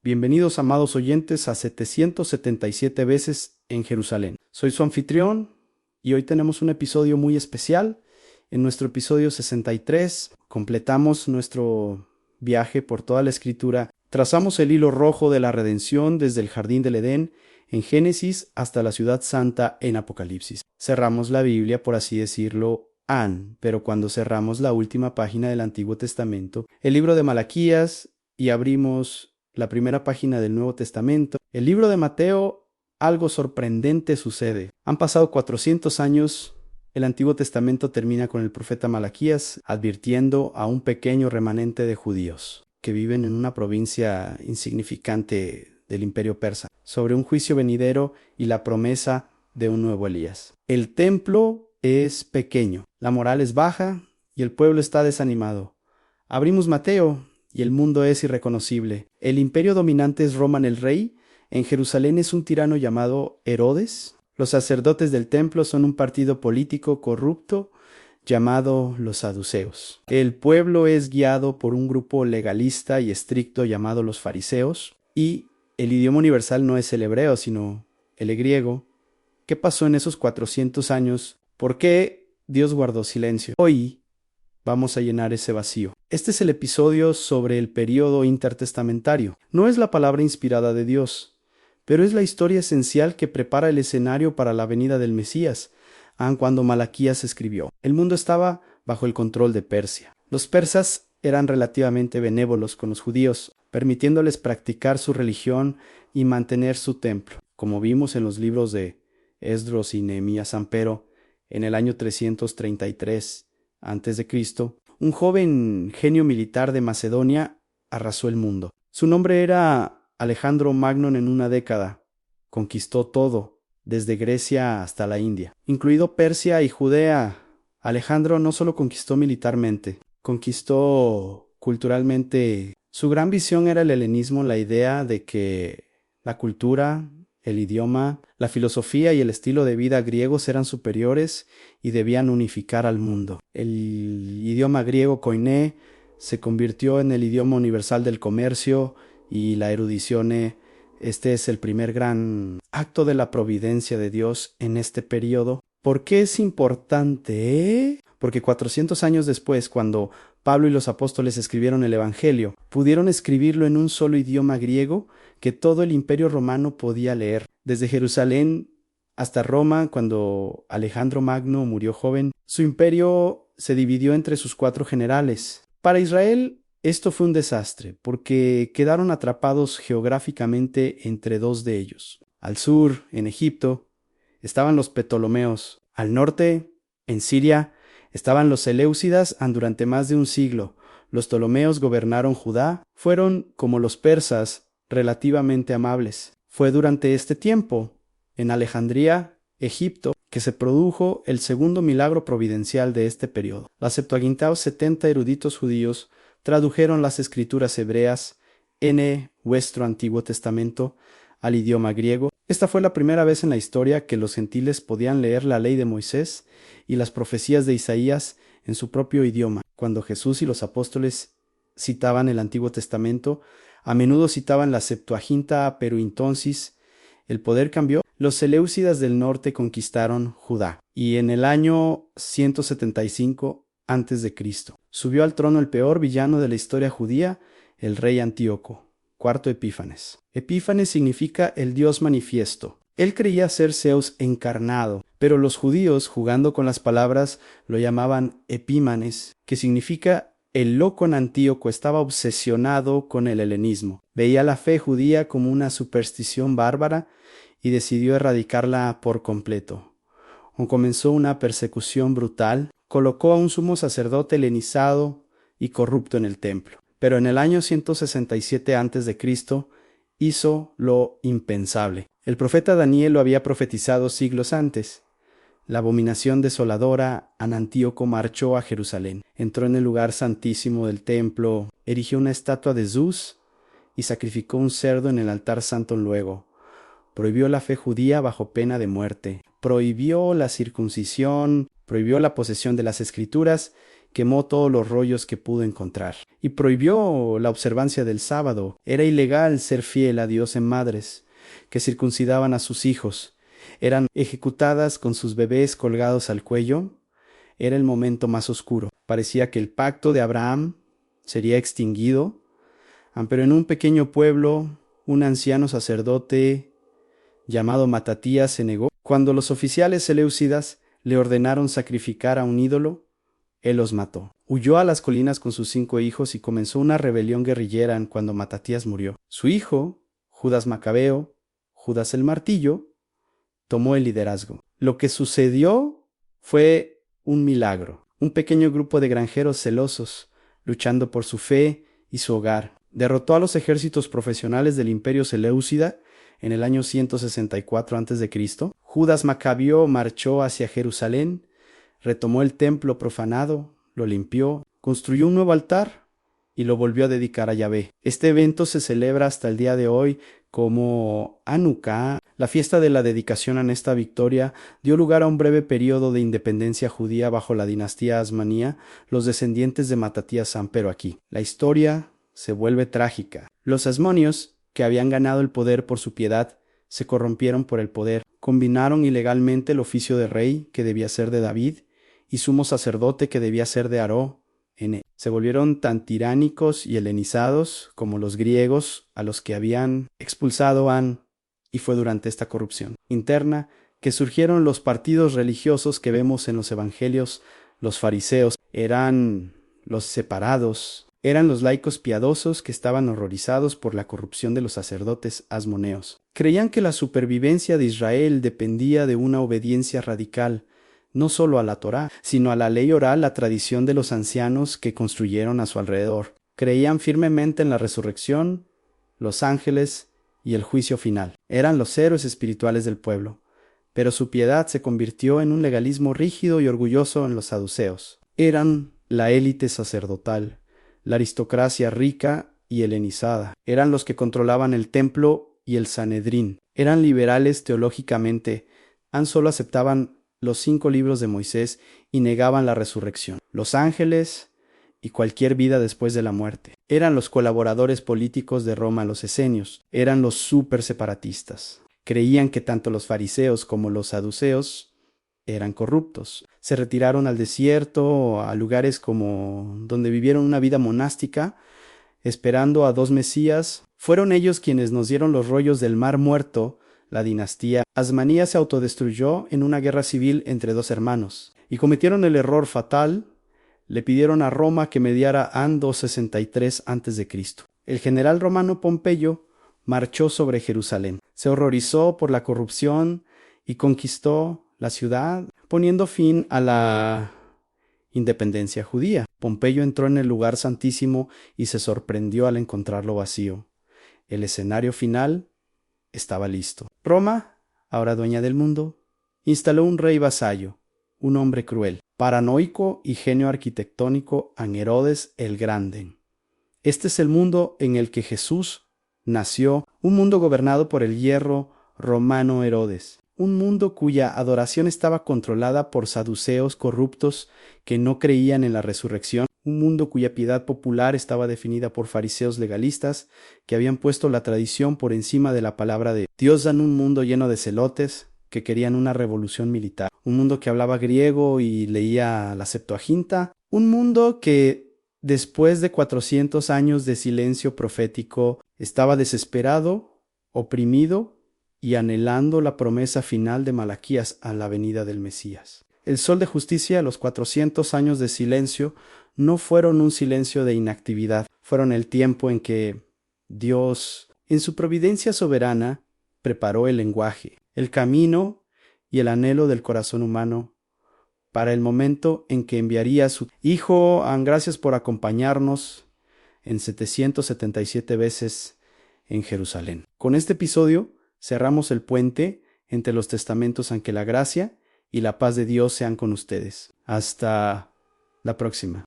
Bienvenidos, amados oyentes, a 777 veces en Jerusalén. Soy su anfitrión y hoy tenemos un episodio muy especial. En nuestro episodio 63 completamos nuestro viaje por toda la Escritura. Trazamos el hilo rojo de la redención desde el Jardín del Edén en Génesis hasta la Ciudad Santa en Apocalipsis. Cerramos la Biblia, por así decirlo, pero cuando cerramos la última página del Antiguo Testamento, el libro de Malaquías, y abrimos la primera página del Nuevo Testamento, el libro de Mateo, algo sorprendente sucede. Han pasado 400 años. El Antiguo Testamento termina con el profeta Malaquías advirtiendo a un pequeño remanente de judíos que viven en una provincia insignificante del Imperio Persa sobre un juicio venidero y la promesa de un nuevo Elías. El templo es pequeño, la moral es baja y el pueblo está desanimado. Abrimos Mateo y el mundo es irreconocible. El imperio dominante es Roma el rey. En Jerusalén es un tirano llamado Herodes. Los sacerdotes del templo son un partido político corrupto llamado los saduceos. El pueblo es guiado por un grupo legalista y estricto llamado los fariseos. Y el idioma universal no es el hebreo, sino el griego. ¿Qué pasó en esos 400 años? ¿Por qué Dios guardó silencio? Hoy vamos a llenar ese vacío. Este es el episodio sobre el período intertestamentario. No es la palabra inspirada de Dios, pero es la historia esencial que prepara el escenario para la venida del Mesías, cuando Malaquías escribió. El mundo estaba bajo el control de Persia. Los persas eran relativamente benévolos con los judíos, permitiéndoles practicar su religión y mantener su templo. Como vimos en los libros de Esdros y Nehemías, empero, en el año 333 a.C., un joven genio militar de Macedonia arrasó el mundo. Su nombre era Alejandro Magno. En una década conquistó todo, desde Grecia hasta la India, incluido Persia y Judea. Alejandro no solo conquistó militarmente, conquistó culturalmente. Su gran visión era el helenismo, la idea de que la cultura, el idioma, la filosofía y el estilo de vida griegos eran superiores y debían unificar al mundo. El idioma griego koiné se convirtió en el idioma universal del comercio y la erudición. Este es el primer gran acto de la providencia de Dios en este periodo. ¿Por qué es importante? Porque 400 años después, cuando Pablo y los apóstoles escribieron el Evangelio, pudieron escribirlo en un solo idioma griego que todo el imperio romano podía leer. Desde Jerusalén hasta Roma, cuando Alejandro Magno murió joven, su imperio se dividió entre sus 4 generales. Para Israel, esto fue un desastre, porque quedaron atrapados geográficamente entre 2 de ellos. Al sur, en Egipto, estaban los Ptolomeos. Al norte, en Siria, estaban los Seleucidas durante más de un siglo. Los Ptolomeos gobernaron Judá. Fueron, como los persas, relativamente amables. Fue durante este tiempo, en Alejandría, Egipto, que se produjo el segundo milagro providencial de este periodo. La Septuaginta, 70 eruditos judíos, tradujeron las escrituras hebreas en vuestro Antiguo Testamento al idioma griego. Esta fue la primera vez en la historia que los gentiles podían leer la ley de Moisés y las profecías de Isaías en su propio idioma. Cuando Jesús y los apóstoles citaban el Antiguo Testamento, a menudo citaban la Septuaginta, pero entonces el poder cambió. Los Seleucidas del norte conquistaron Judá y en el año 175 a.C. subió al trono el peor villano de la historia judía, el rey Antíoco, cuarto Epífanes. Epífanes significa el Dios manifiesto. Él creía ser Zeus encarnado, pero los judíos, jugando con las palabras, lo llamaban Epímanes, que significa el loco en Antíoco. Estaba obsesionado con el helenismo. Veía la fe judía como una superstición bárbara y decidió erradicarla por completo. Comenzó una persecución brutal. Colocó a un sumo sacerdote helenizado y corrupto en el templo. Pero en el año 167 a.C. hizo lo impensable. El profeta Daniel lo había profetizado siglos antes. La abominación desoladora Antíoco marchó a Jerusalén. Entró en el lugar santísimo del templo, erigió una estatua de Zeus y sacrificó un cerdo en el altar santo luego. Prohibió la fe judía bajo pena de muerte. Prohibió la circuncisión, prohibió la posesión de las escrituras quemó todos los rollos que pudo encontrar y prohibió la observancia del sábado. Era ilegal ser fiel a Dios en madres que circuncidaban a sus hijos. Eran ejecutadas con sus bebés colgados al cuello. Era el momento más oscuro. Parecía que el pacto de Abraham sería extinguido, pero en un pequeño pueblo, un anciano sacerdote llamado Matatías se negó. Cuando los oficiales seleucidas le ordenaron sacrificar a un ídolo, él los mató. Huyó a las colinas con sus 5 hijos y comenzó una rebelión guerrillera cuando Matatías murió. Su hijo, Judas Macabeo, Judas el Martillo, tomó el liderazgo. Lo que sucedió fue un milagro. Un pequeño grupo de granjeros celosos, luchando por su fe y su hogar, derrotó a los ejércitos profesionales del Imperio Seleucida en el año 164 a.C. Judas Macabeo marchó hacia Jerusalén, retomó el templo profanado, lo limpió, construyó un nuevo altar y lo volvió a dedicar a Yahvé. Este evento se celebra hasta el día de hoy como Hanukkah. La fiesta de la dedicación a esta victoria dio lugar a un breve periodo de independencia judía bajo la dinastía Asmanía, los descendientes de Matatías Pero aquí la historia se vuelve trágica. Los asmonios, que habían ganado el poder por su piedad, se corrompieron por el poder, combinaron ilegalmente el oficio de rey, que debía ser de David, y sumo sacerdote, que debía ser de Aarón. Se volvieron tan tiránicos y helenizados como los griegos, a los que habían expulsado y fue durante esta corrupción interna que surgieron los partidos religiosos que vemos en los evangelios. Los fariseos eran los separados, eran los laicos piadosos que estaban horrorizados por la corrupción de los sacerdotes asmoneos. Creían que la supervivencia de Israel dependía de una obediencia radical, no solo a la Torá, sino a la ley oral, la tradición de los ancianos que construyeron a su alrededor. Creían firmemente en la resurrección, los ángeles y el juicio final. Eran los héroes espirituales del pueblo, pero su piedad se convirtió en un legalismo rígido y orgulloso en los saduceos. Eran la élite sacerdotal, la aristocracia rica y helenizada. Eran los que controlaban el templo y el Sanedrín. Eran liberales teológicamente, solo aceptaban los 5 libros de Moisés y negaban la resurrección, los ángeles y cualquier vida después de la muerte. Eran los colaboradores políticos de Roma, los esenios. Eran los súper separatistas. Creían que tanto los fariseos como los saduceos eran corruptos. Se retiraron al desierto, a lugares como donde vivieron una vida monástica, esperando a 2 mesías. Fueron ellos quienes nos dieron los rollos del Mar Muerto. La dinastía Asmanía se autodestruyó en una guerra civil entre 2 hermanos y cometieron el error fatal. Le pidieron a Roma que mediara 263 a.C. El general romano Pompeyo marchó sobre Jerusalén. Se horrorizó por la corrupción y conquistó la ciudad, poniendo fin a la independencia judía. Pompeyo entró en el lugar santísimo y se sorprendió al encontrarlo vacío. El escenario final estaba listo. Roma, ahora dueña del mundo, instaló un rey vasallo, un hombre cruel, paranoico y genio arquitectónico, a Herodes el Grande. Este es el mundo en el que Jesús nació, un mundo gobernado por el hierro romano Herodes, un mundo cuya adoración estaba controlada por saduceos corruptos que no creían en la resurrección, un mundo cuya piedad popular estaba definida por fariseos legalistas que habían puesto la tradición por encima de la palabra de Dios, en un mundo lleno de celotes que querían una revolución militar, un mundo que hablaba griego y leía la Septuaginta, un mundo que después de 400 años de silencio profético estaba desesperado, oprimido y anhelando la promesa final de Malaquías a la venida del Mesías. El sol de justicia, los 400 años de silencio, no fueron un silencio de inactividad, fueron el tiempo en que Dios, en su providencia soberana, preparó el lenguaje, el camino y el anhelo del corazón humano para el momento en que enviaría a su Hijo. Gracias por acompañarnos en 777 veces en Jerusalén. Con este episodio cerramos el puente entre los testamentos, aunque la gracia y la paz de Dios sean con ustedes. Hasta la próxima.